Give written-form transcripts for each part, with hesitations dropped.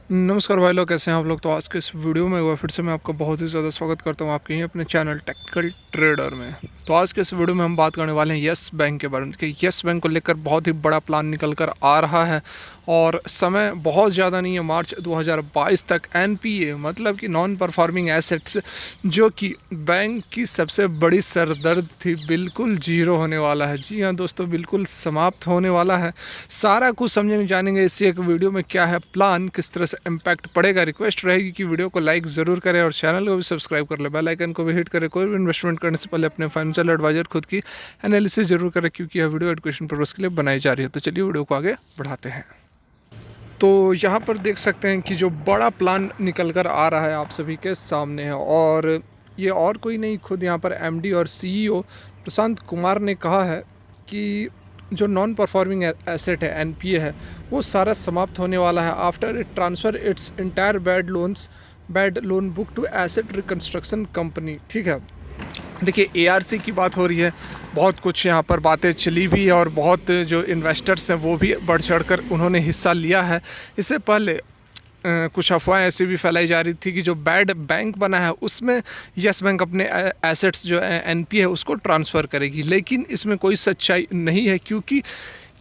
नमस्कार भाई लोग, कैसे हैं आप लोग। तो आज के इस वीडियो में हुआ फिर से मैं आपका बहुत ही ज़्यादा स्वागत करता हूं आपके ही अपने चैनल टेक्निकल ट्रेडर में। तो आज के इस वीडियो में हम बात करने वाले हैं यस बैंक के बारे में कि यस बैंक को लेकर बहुत ही बड़ा प्लान निकल कर आ रहा है और समय बहुत ज़्यादा नहीं है। मार्च 2022 तक एनपीए मतलब कि नॉन परफॉर्मिंग एसेट्स, जो कि बैंक की सबसे बड़ी सरदर्द थी, बिल्कुल जीरो होने वाला है। जी हाँ दोस्तों, बिल्कुल समाप्त होने वाला है। सारा कुछ समझेंगे जानेंगे इसी एक वीडियो में, क्या है प्लान, किस तरह से इम्पैक्ट पड़ेगा। रिक्वेस्ट रहेगी कि वीडियो को लाइक ज़रूर करें और चैनल को भी सब्सक्राइब कर ले, बेल आइकन को भी हिट करें। कोई भी इन्वेस्टमेंट करने से पहले अपने फाइनेंशियल एडवाइजर खुद की एनालिसिस जरूर करें, क्योंकि यह वीडियो एजुकेशन पर्पज़ के लिए बनाई जा रही है। तो चलिए वीडियो को आगे बढ़ाते हैं। तो यहाँ पर देख सकते हैं कि जो बड़ा प्लान निकल कर आ रहा है आप सभी के सामने है, और ये और कोई नहीं, खुद यहाँ पर एमडी और सीईओ प्रशांत कुमार ने कहा है कि जो नॉन परफॉर्मिंग एसेट है, एनपीए है, वो सारा समाप्त होने वाला है after it transfer its entire bad loan book to asset reconstruction company. ठीक है, देखिए एआरसी की बात हो रही है, बहुत कुछ यहाँ पर बातें चली भी है और बहुत जो इन्वेस्टर्स हैं वो भी बढ़ चढ़ कर उन्होंने हिस्सा लिया है। इससे पहले कुछ अफवाहें ऐसी भी फैलाई जा रही थी कि जो बैड बैंक बना है उसमें यस बैंक अपने एसेट्स जो एनपी है उसको ट्रांसफ़र करेगी, लेकिन इसमें कोई सच्चाई नहीं है, क्योंकि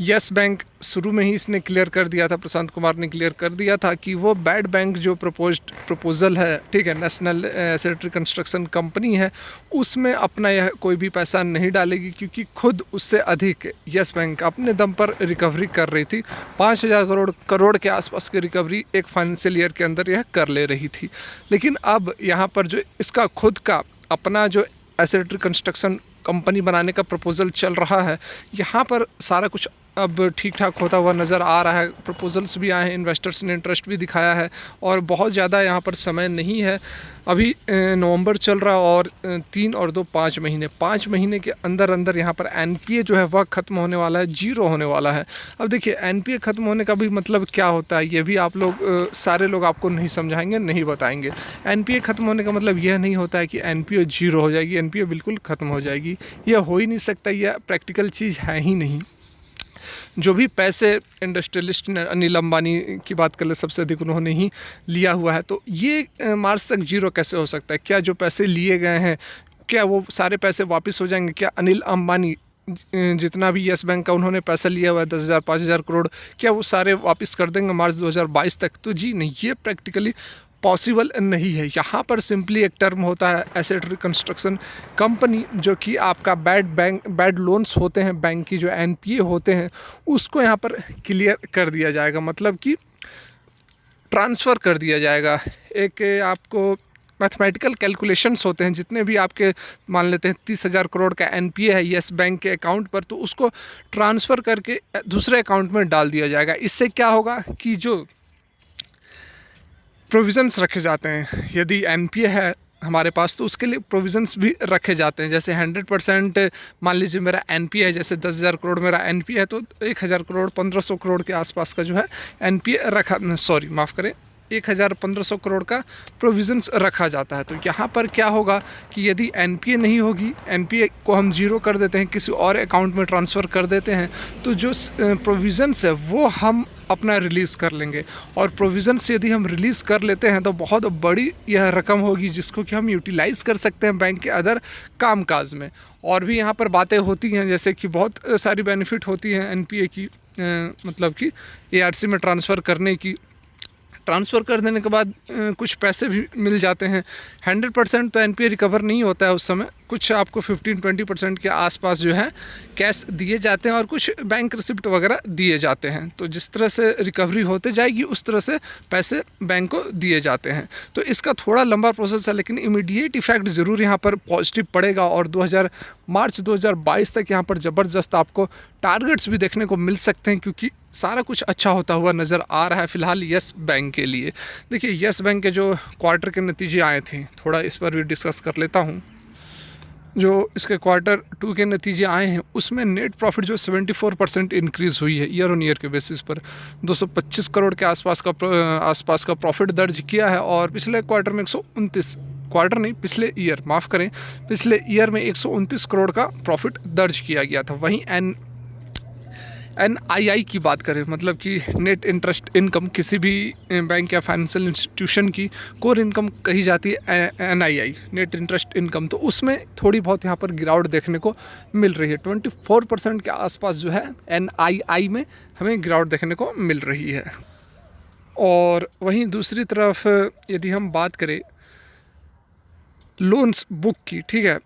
यस बैंक शुरू में ही इसने क्लियर कर दिया था, प्रशांत कुमार ने क्लियर कर दिया था कि वो बैड बैंक जो प्रपोजल है, ठीक है, नेशनल एसेट रिकंस्ट्रक्शन कंपनी है, उसमें अपना यह कोई भी पैसा नहीं डालेगी, क्योंकि खुद उससे अधिक यस बैंक अपने दम पर रिकवरी कर रही थी। 5,000 करोड़ के आसपास की रिकवरी एक फाइनेंशियल ईयर के अंदर यह कर ले रही थी। लेकिन अब यहाँ पर जो इसका खुद का अपना जो एसेट रिकंस्ट्रक्शन कंपनी बनाने का प्रपोजल चल रहा है, यहाँ पर सारा कुछ अब ठीक ठाक होता हुआ नज़र आ रहा है। प्रपोजल्स भी आए हैं, इन्वेस्टर्स ने इंटरेस्ट भी दिखाया है, और बहुत ज़्यादा यहाँ पर समय नहीं है। अभी नवंबर चल रहा और 3 और 2 5 महीने के अंदर अंदर यहाँ पर एनपीए जो है वह ख़त्म होने वाला है, जीरो होने वाला है। अब देखिए एनपीए ख़त्म होने का भी मतलब क्या होता है, ये भी आप लोग सारे लोग आपको नहीं समझाएंगे, नहीं बताएंगे। एनपीए ख़त्म होने का मतलब यह नहीं होता है कि एनपीए जीरो हो जाएगी, एनपीए बिल्कुल ख़त्म हो जाएगी, यह हो ही नहीं सकता, यह प्रैक्टिकल चीज़ है ही नहीं। जो भी पैसे इंडस्ट्रियलिस्ट ने, अनिल अंबानी की बात कर ले, सबसे अधिक उन्होंने ही लिया हुआ है, तो ये मार्च तक जीरो कैसे हो सकता है। क्या जो पैसे लिए गए हैं, क्या वो सारे पैसे वापस हो जाएंगे? क्या अनिल अंबानी जितना भी यस बैंक का उन्होंने पैसा लिया हुआ है 10,000 5,000 करोड़, क्या वो सारे वापस कर देंगे मार्च 2022 तक? तो जी नहीं, ये प्रैक्टिकली पॉसिबल नहीं है। यहाँ पर सिंपली एक टर्म होता है एसेट रिकंस्ट्रक्शन कंपनी, जो कि आपका बैड लोन्स होते हैं, बैंक की जो एनपीए होते हैं, उसको यहाँ पर क्लियर कर दिया जाएगा, मतलब कि ट्रांसफ़र कर दिया जाएगा। एक आपको मैथमेटिकल कैलकुलेशंस होते हैं, जितने भी आपके मान लेते हैं 30,000 करोड़ का एनपीए है यस बैंक के अकाउंट पर, तो उसको ट्रांसफ़र करके दूसरे अकाउंट में डाल दिया जाएगा। इससे क्या होगा कि जो प्रोविज़न्स रखे जाते हैं, यदि एनपीए है हमारे पास तो उसके लिए प्रोविज़न्स भी रखे जाते हैं। जैसे 100% मान लीजिए मेरा एनपीए है, जैसे 10,000 करोड़ मेरा एनपीए है, तो 1,000 करोड़ 1,500 करोड़ के आसपास का जो है एनपीए रखा, सॉरी माफ़ करें, 1,100-1,500 करोड़ का प्रोविज़न्स रखा जाता है। तो यहाँ पर क्या होगा कि यदि एनपीए नहीं होगी, एनपीए को हम जीरो कर देते हैं, किसी और अकाउंट में ट्रांसफ़र कर देते हैं, तो जो प्रोविज़न्स है वो हम अपना रिलीज़ कर लेंगे। और प्रोविज़न्स यदि हम रिलीज़ कर लेते हैं तो बहुत बड़ी यह रकम होगी, जिसको कि हम यूटिलाइज़ कर सकते हैं बैंक के अदर कामकाज में। और भी यहाँ पर बातें होती हैं, जैसे कि बहुत सारी बेनिफिट होती हैं एनपीए की, मतलब कि एआरसी में ट्रांसफ़र करने की। ट्रांसफ़र कर देने के बाद कुछ पैसे भी मिल जाते हैं। 100% तो एनपीए रिकवर नहीं होता है उस समय, कुछ आपको 15-20% के आसपास जो है कैश दिए जाते हैं, और कुछ बैंक रिसिप्ट वगैरह दिए जाते हैं। तो जिस तरह से रिकवरी होते जाएगी उस तरह से पैसे बैंक को दिए जाते हैं। तो इसका थोड़ा लंबा प्रोसेस है, लेकिन इमीडिएट इफेक्ट ज़रूर यहाँ पर पॉजिटिव पड़ेगा, और मार्च 2022 तक यहाँ पर ज़बरदस्त आपको टारगेट्स भी देखने को मिल सकते हैं, क्योंकि सारा कुछ अच्छा होता हुआ नज़र आ रहा है फिलहाल यस बैंक के लिए। देखिए यस बैंक के जो क्वार्टर के नतीजे आए थे, थोड़ा इस पर भी डिस्कस कर लेता हूँ। जो इसके क्वार्टर 2 के नतीजे आए हैं, उसमें नेट प्रॉफिट जो 74% इंक्रीज़ हुई है ईयर ऑन ईयर के बेसिस पर, 225 करोड़ के आसपास का प्रॉफिट दर्ज किया है। और पिछले क्वार्टर में 129, क्वार्टर नहीं, पिछले ईयर माफ़ करें, पिछले ईयर में 129 करोड़ का प्रॉफिट दर्ज किया गया था। वहीं NII की बात करें, मतलब कि नेट इंटरेस्ट इनकम, किसी भी बैंक या फाइनेंशियल इंस्टीट्यूशन की कोर इनकम कही जाती है NII, नेट इंटरेस्ट इनकम, तो उसमें थोड़ी बहुत यहाँ पर गिरावट देखने को मिल रही है। 24% के आसपास जो है NII में हमें गिरावट देखने को मिल रही है। और वहीं दूसरी तरफ यदि हम बात करें लोन्स बुक की, ठीक है,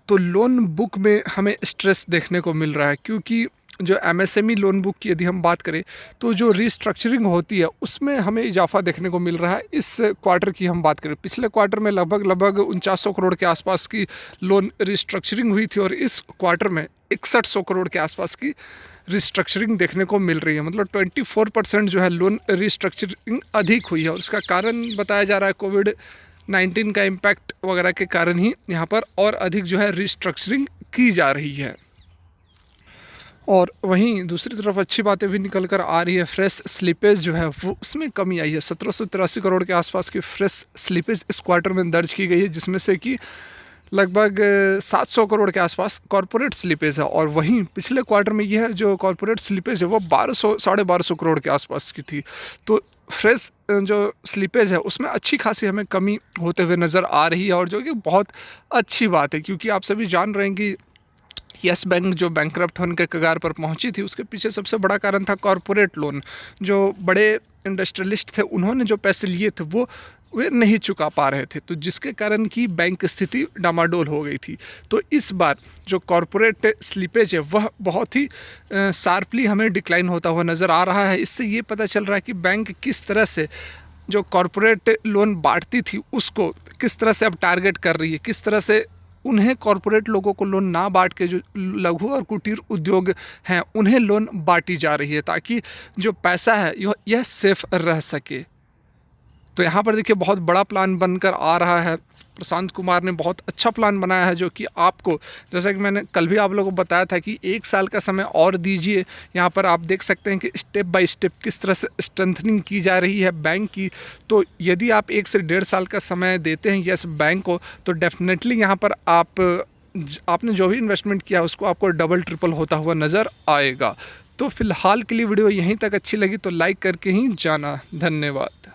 तो लोन बुक में हमें स्ट्रेस देखने को मिल रहा है, क्योंकि जो MSME लोन बुक की यदि हम बात करें तो जो रिस्ट्रक्चरिंग होती है उसमें हमें इजाफा देखने को मिल रहा है। इस क्वार्टर की हम बात करें, पिछले क्वार्टर में लगभग 4900 करोड़ के आसपास की लोन रिस्ट्रक्चरिंग हुई थी और इस क्वार्टर में 6100 करोड़ के आसपास की रिस्ट्रक्चरिंग देखने को मिल रही है। मतलब 24% जो है लोन रिस्ट्रक्चरिंग अधिक हुई है और इसका कारण बताया जा रहा है कोविड-19 का इम्पैक्ट वगैरह के कारण ही यहाँ पर और अधिक जो है रिस्ट्रक्चरिंग की जा रही है। और वहीं दूसरी तरफ अच्छी बातें भी निकल कर आ रही है। फ्रेश स्लिपेज जो है वो उसमें कमी आई है, 1783 करोड़ के आसपास की फ्रेश स्लिपेज इस क्वार्टर में दर्ज की गई है, जिसमें से कि लगभग 700 करोड़ के आसपास कॉरपोरेट स्लिपेज है। और वहीं पिछले क्वार्टर में यह जो कॉरपोरेट स्लिपेज है वो 1200-1250 करोड़ के आसपास की थी। तो फ्रेश जो स्लिपेज है उसमें अच्छी खासी हमें कमी होते हुए नज़र आ रही है, और जो कि बहुत अच्छी बात है, क्योंकि आप सभी जान रहे हैं कि यस बैंक जो बैंकरप्ट होने के कगार पर पहुंची थी उसके पीछे सबसे बड़ा कारण था कॉरपोरेट लोन। जो बड़े इंडस्ट्रियलिस्ट थे उन्होंने जो पैसे लिए थे वो वे नहीं चुका पा रहे थे, तो जिसके कारण की बैंक स्थिति डामाडोल हो गई थी। तो इस बार जो कॉरपोरेट स्लिपेज है वह बहुत ही शार्पली हमें डिक्लाइन होता हुआ नज़र आ रहा है। इससे ये पता चल रहा है कि बैंक किस तरह से जो कॉरपोरेट लोन बांटती थी उसको किस तरह से अब टारगेट कर रही है, किस तरह से उन्हें कॉरपोरेट लोगों को लोन ना बांट के जो लघु और कुटीर उद्योग हैं उन्हें लोन बांटी जा रही है, ताकि जो पैसा है यह सेफ रह सके। तो यहाँ पर देखिए बहुत बड़ा प्लान बनकर आ रहा है। प्रशांत कुमार ने बहुत अच्छा प्लान बनाया है, जो कि आपको, जैसा कि मैंने कल भी आप लोगों को बताया था कि 1 साल का समय और दीजिए। यहाँ पर आप देख सकते हैं कि स्टेप बाय स्टेप किस तरह से स्ट्रेंथनिंग की जा रही है बैंक की। तो यदि आप 1 से 1.5 साल का समय देते हैं यस बैंक को, तो डेफिनेटली यहाँ पर आपने जो भी इन्वेस्टमेंट किया उसको आपको डबल ट्रिपल होता हुआ नज़र आएगा। तो फिलहाल के लिए वीडियो यहीं तक अच्छी लगी तो लाइक करके ही जाना। धन्यवाद।